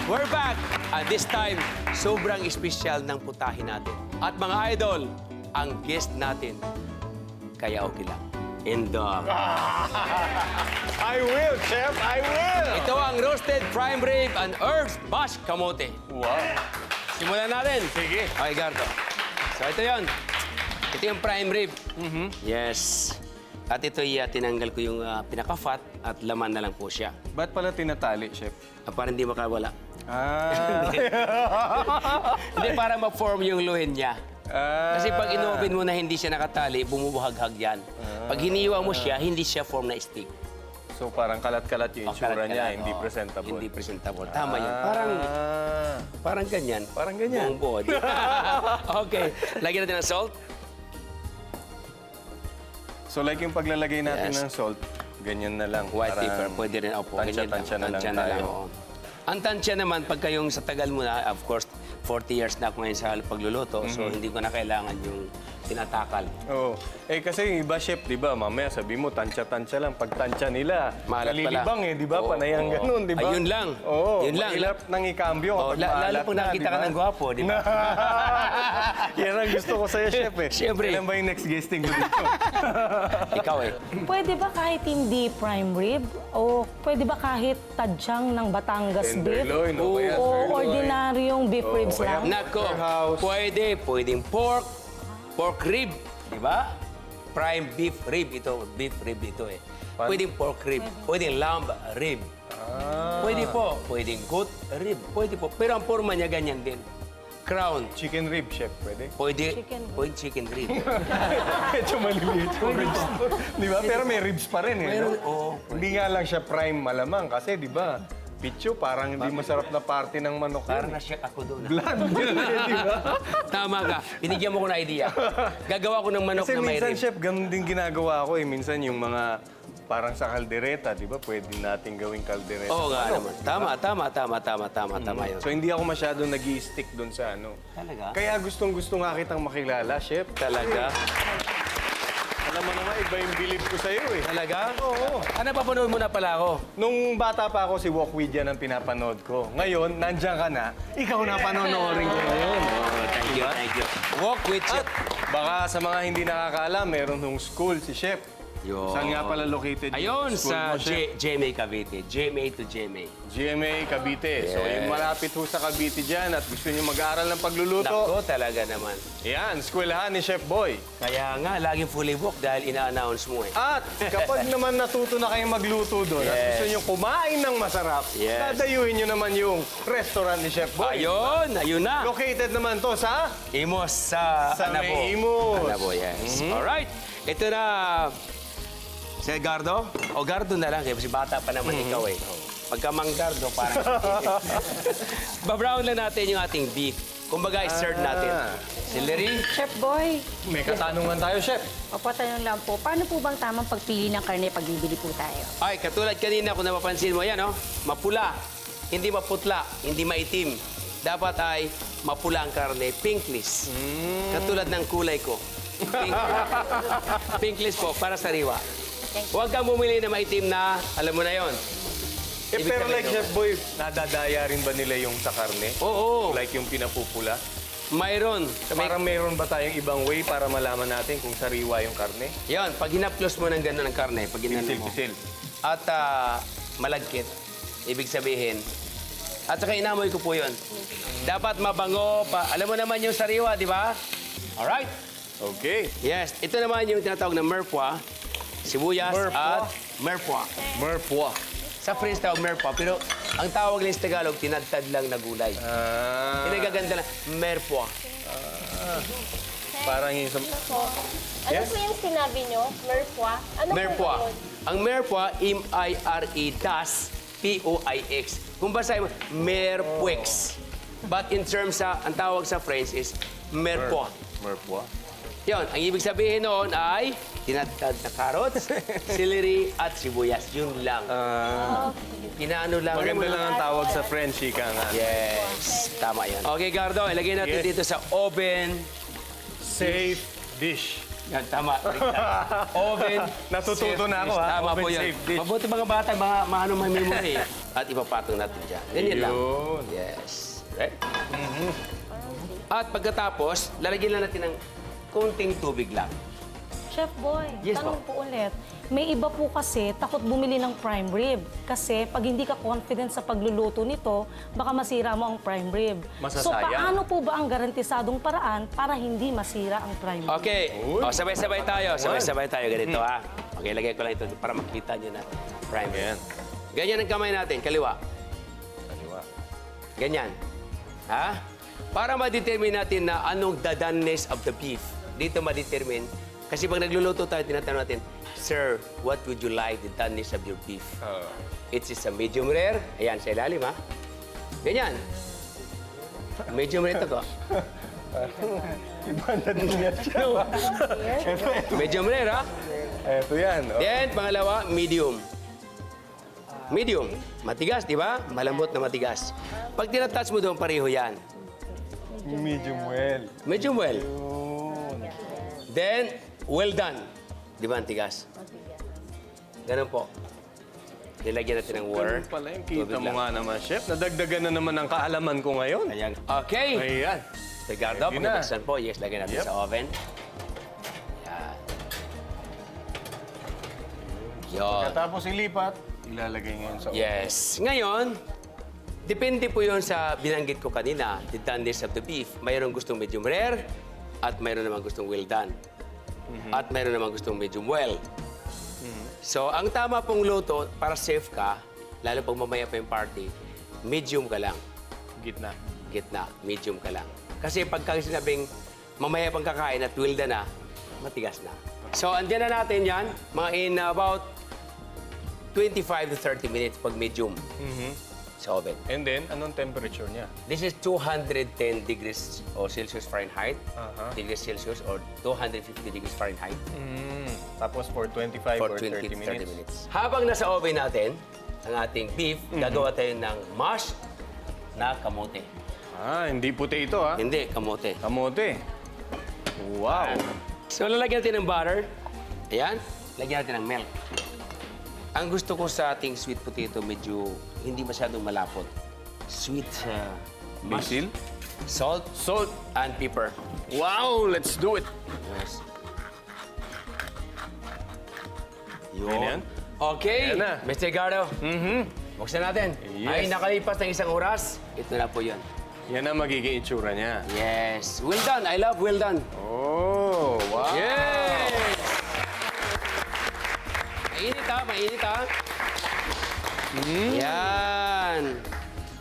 We're back! And this time, sobrang espesyal ng putahin natin. At mga idol, ang guest natin, kaya okay lang. Indong. I will, Chef! I will! Ito ang roasted prime rib and earth mashed kamote. Wow! Simulan natin. Sige. Okay, Gardo. So, ito yon. Ito yung prime rib. Yes. At ito, tinanggal ko yung pinaka-fat at laman na lang po siya. Ba't pala tinatali, Chef? Para hindi makawala. Ah! Hindi, para ma-form yung luhin niya. Kasi pag inopen mo na hindi siya nakatali, bumubuhaghag yan. Pag hiniwa mo siya, hindi siya form na stick. So parang kalat-kalat yung itsura niya, hindi Oo. presentable. Hindi presentable. Tama yun. Parang ganyan. Parang ganyan. Buong buo. Okay. Lagyan natin ng salt. So like yung paglalagay natin Yes. ng salt, ganyan na lang. White Parang pepper. Pwede rin. Opo. ganyan tansya na lang Tansya tayo. oo. Ang tansya naman, pagka yung sa tagal mo na, of course, 40 years na ako ngayon sa pagluluto, so hindi ko na kailangan yung tinatakal. Oo. Eh kasi yung iba, Chef, di ba, mamaya sabi mo, tansya-tansya lang. Pag tansya nila, Maalat pala. nalilibang eh, di ba? Oo, Panay ang oo. ganun, di ba? Ayun lang. Oo. Yun lang. Mahirap nang ikambyo Oh, kapag lalo maalat pag na, nakita di ka ba? ng gwapo, di ba? Yan ang gusto ko sa'yo, Chef eh. Siyempre. Kailan ba yung next guesting ko dito? Ikaw eh. Pwede ba kahit hindi prime rib? O pwede ba kahit tadyang ng Batangas beef? Tenderloin, o kaya O sirloin. ordinaryong beef ribs kaya- lang? Nako, Warehouse. pwedeng pork rib, di ba? Prime beef rib ito, eh. Pwedeng pork rib, pwedeng lamb rib. Pwedeng goat rib, pwede po. Pero ang forma niya ganyan din. Crown, Chicken rib, Chef, pwede? pwede chicken rib. Medyo maliliit yung ribs. Di ba? Pero may ribs pa rin eh. Meron, no? oo. Hindi nga lang siya prime malamang kasi di ba? Picho, parang hindi masarap na party ng manok Parang yun. na-shock ako doon. Bland yun eh, di ba? Tama ka, binigyan mo ko ng idea. Gagawa ko ng manok Kasi na may minsan, rib. Chef, ganun din ginagawa ko eh. Minsan yung mga parang sa kaldereta, di ba? Pwede natin gawing kaldereta. Oo nga Manok, naman. di ba? Tama yun. So hindi ako masyado nag-i-stick doon sa ano. Talaga? Kaya gustong-gusto nga kitang makilala, Chef. Talaga? Alam mo naman, iba yung bilib ko sa'yo eh. Talaga? Oo. Ano, papanood mo na pala ako? Nung bata pa ako, si Walk With Yan ang pinapanood ko. Ngayon, nandiyan ka na, ikaw na panonoodin ko ngayon. Thank you. Walk with At Chef. baka sa mga hindi nakakaalam, meron nung school si Chef. Yun. Saan nga pala located Ayun, yung school sa mo, Chef? GMA Cavite. GMA to GMA. GMA Cavite. So, Yes. yung malapit ho sa Cavite dyan at gusto niyo mag-aaral ng pagluluto, Nako, talaga naman. yan, eskwelahan ni Chef Boy. Kaya nga, laging fully booked dahil ina-announce mo eh. At kapag naman natuto na kayong magluto doon at Yes. gusto niyo kumain ng masarap, Yes. dadayuhin niyo naman yung restaurant ni Chef Boy. Ayun na. Located naman to sa Imos sa Sa Anabo. may Imos. Anabo, yes. Alright. Ito na, si Gardo? O Gardo na lang, kasi bata pa naman ikaw eh. Pagka Mang Gardo, parang... Babrown lang natin yung ating beef. Kumbaga, i-serve natin. Celery. Chef Boy, may katanungan tayo, Chef. papatanong lang po, paano po bang tamang pagpili ng karne pag bibili po tayo? Ay, katulad kanina kung napapansin mo yan, oh, mapula, hindi maputla, hindi maitim. Dapat ay mapula ang karne, pinkless. Katulad ng kulay ko. Pinkless po, para sariwa. Huwag kang bumili na maitim na, alam mo na yon. Ibig Pero sabihin like ko, Chef Boy, nadadaya rin ba nila yung sa karne? Oo, Like yung pinapupula? mayroon. Parang meron ba tayong ibang way para malaman natin kung sariwa yung karne? Yan, pag hinaplos mo ng gano'n ng karne, pag ginano mo, Pisil-pisil. at malagkit, ibig sabihin, at saka inamoy ko po yun. Dapat mabango pa. Alam mo naman yung sariwa, di ba? Alright. Okay. Yes, ito naman yung tinatawag na merpwa, sibuyas Merpwa? at merpwa. Merpwa. Sa French tawag merpwa, pero ang tawag nila sa Tagalog, tinadtad lang na gulay. Pinagaganda lang, merpwa. Parang yung sa... Ano Yes? po yung sinabi nyo? Merpwa? Ano Merpwa. po yun? Ang merpwa, M-I-R-E, das, P-O-I-X. Kung basahin mo, merpwex. But in terms sa, ang tawag sa French is merpwa. Merpwa. Yon, ang ibig sabihin noon ay tinadtad na carrots, celery, at sibuyas. Yun lang. Inaano lang. Maganda lang ang tawag sa French, ika nga. Yes, tama yan. Okay, Gardo, ilagay natin Yes. dito sa oven. Safe dish. Yan, tama. Oven. Natututo na ako, safety. ha? Tama Oven po yan. safe dish. Mabuti mga bata, ano may memory. At ipapatong natin dyan. Ganyan lang. Yun. Yes. Right? At pagkatapos, lalagyan lang natin ng konting tubig lang. Chef Boy, Yes, tanong po. po ulit. May iba po kasi takot bumili ng prime rib. Kasi pag hindi ka confident sa pagluluto nito, baka masira mo ang prime rib. So Masasayang. paano po ba ang garantisadong paraan para hindi masira ang prime rib? Okay. O, sabay-sabay tayo. Sabay-sabay tayo. Ganito, ha? Okay, lagay ko lang ito para makita nyo na prime rib. Ayan. Ganyan ang kamay natin. Kaliwa. Kaliwa. Ganyan. Ha? Para ma-determine natin na anong the doneness of the beef. Dito ma-determine. Kasi pag nagluluto tayo, tinatanong natin, Sir, what would you like the doneness of your beef? It is a medium rare. Ayan, sa ilalim, ha? Ganyan. Medium rare ito ko. Iba na din yan siya. Medium rare, ha? Eto yan. Oh. Then, pangalawa, medium. Medium. Matigas, di ba? Malambot na matigas. Pag tinatouch mo doon, pareho yan. Medium well. Medium well. Yun. Then, well done. Di ba, ang tigas? Ganun po. Nilagyan natin ng water. Ganun pala yung kita Tubig mo lang. nga naman, Chef. Nadagdagan na naman ang kaalaman ko ngayon. Ayan. Okay. Ayan. Ricardo, Ready na. pagkabuksan po. Yes, lagyan natin Yep. sa oven. Yan. Yun. Katapos ilipat, ilalagay ngayon sa Yes. Ngayon, depende po yun sa binanggit ko kanina, the doneness of the beef. Mayroong gustong medium rare at mayroon naman gustong well done. At mayroon naman gustong medium well. So, ang tama pong luto para safe ka, lalo pag mamaya pa yung party, medium ka lang. gitna. Gitna, medium ka lang. Kasi pagka sinabing mamaya pang kakain at well done na, matigas na. So, andyan na natin yan, mga in about 25 to 30 minutes pag medium sa oven. And then, anong temperature niya? This is 210 degrees o Celsius Fahrenheit, degrees Celsius or 250 degrees Fahrenheit Tapos for 25 for or 20 30 to 30 minutes. minutes. Habang nasa oven natin, ang ating beef, gagawa tayo ng mashed na kamote. Ah, hindi potato ha? Hindi, kamote. Kamote. Wow. So, lalagyan natin ng butter. Ayan. Lagyan natin ng milk. Ang gusto ko sa ating sweet potato, medyo hindi masyadong malapot. Sweet Basil? salt, Salt. and pepper. Wow, let's do it. Yes. Ganyan? Okay. Ayan na. Mr. Gardo, buksan natin. Yes. Ay, nakalipas ng isang oras. Ito na po yun. Yan ang magiging itsura niya. Yes. Well done. I love well done. Oh, wow. Yes! Mainit ha, mainit ha. Yan.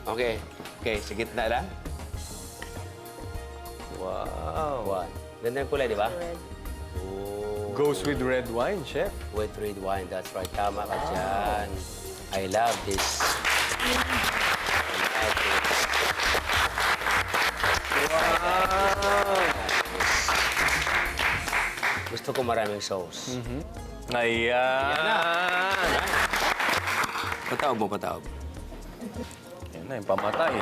Okay. Okay, sa gitna lang. Wow. One. Ganda ng kulay, di ba? Goes with red wine, Chef. With red wine, that's right. Tama ka dyan. I love this. I love this. Gusto ko maraming sauce. Ayan. Pataob mo, pataob. Yan na, yung pamatay.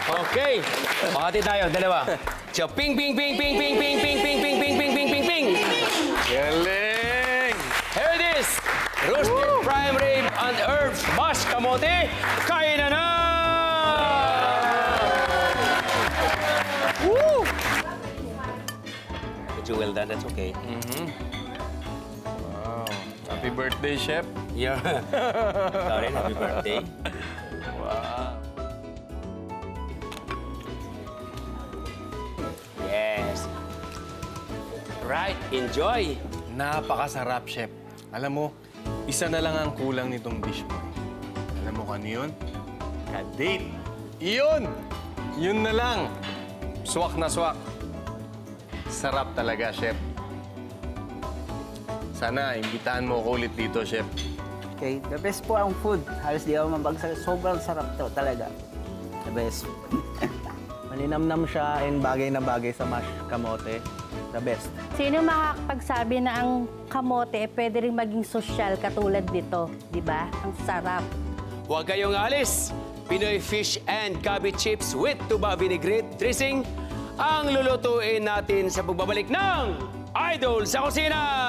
Okay. Pakati tayo, dalawa. So, ping, ping, ping, ping, ping, ping, ping, ping, ping, ping, ping, ping, ping, ping. Galing! Here it is. Roasted prime rib and herbs mashed kamote. Kain na na! Woo! Medyo well done, that's okay. Wow. Happy birthday, Chef. Yeah. Sorry, happy birthday. Wow. Yes. Right, enjoy. Napakasarap, Chef. Alam mo, isa na lang ang kulang nitong dish mo. Alam mo kung ano yun? Ka-date. Iyon! Yun na lang. Swak na swak. Sarap talaga, Chef. Sana, imbitahan mo ako ulit dito, Chef. Okay, the best po ang food. Halos di ako mabagsak. Sobrang sarap to talaga. The best. Maninamnam siya and bagay na bagay sa mash kamote. The best. Sino makakapagsabi na ang kamote pwede rin maging sosyal katulad nito, di ba? Ang sarap. Huwag kayong alis. Pinoy fish and cabbage chips with tuba vinaigrette dressing ang lulutuin natin sa pagbabalik ng Idol sa Kusina!